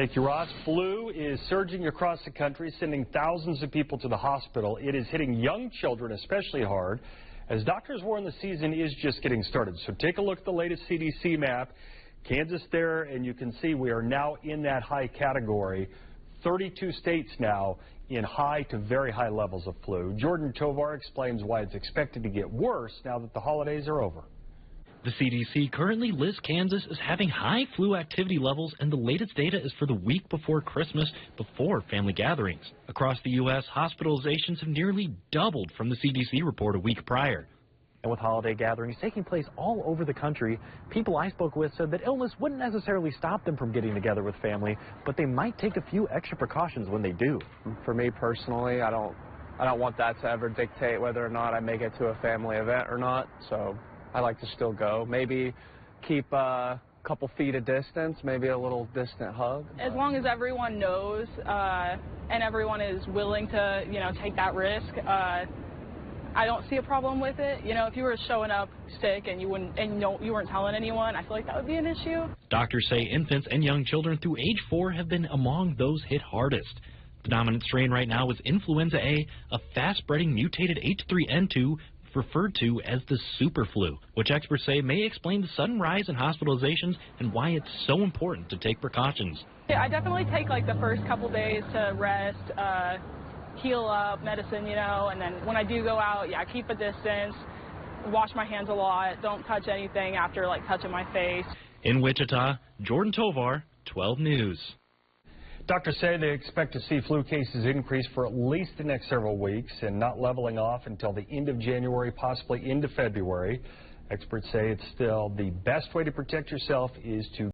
Thank you, Ross. Flu is surging across the country, sending thousands of people to the hospital. It is hitting young children especially hard, as doctors warn the season is just getting started. So take a look at the latest CDC map. Kansas there, and you can see we are now in that high category. 32 states now in high to very high levels of flu. Jordan Tovar explains why it's expected to get worse now that the holidays are over. The CDC currently lists Kansas as having high flu activity levels, and the latest data is for the week before Christmas, before family gatherings. Across the U.S., hospitalizations have nearly doubled from the CDC report a week prior. And with holiday gatherings taking place all over the country, people I spoke with said that illness wouldn't necessarily stop them from getting together with family, but they might take a few extra precautions when they do. For me personally, I don't want that to ever dictate whether or not I make it to a family event or not, so I like to still go. Maybe keep a couple feet of distance, maybe a little distant hug. As long as everyone knows and everyone is willing to, take that risk, I don't see a problem with it. If you were showing up sick and you weren't telling anyone, I feel like that would be an issue. Doctors say infants and young children through age 4 have been among those hit hardest. The dominant strain right now is influenza A, a fast-spreading mutated H3N2 referred to as the super flu, which experts say may explain the sudden rise in hospitalizations and why it's so important to take precautions. Yeah, I definitely take the first couple days to rest, heal up, medicine, and then when I do go out, keep a distance, wash my hands a lot, don't touch anything after touching my face. In Wichita, Jordan Tovar, 12 News. Doctors say they expect to see flu cases increase for at least the next several weeks and not leveling off until the end of January, possibly into February. Experts say it's still the best way to protect yourself is to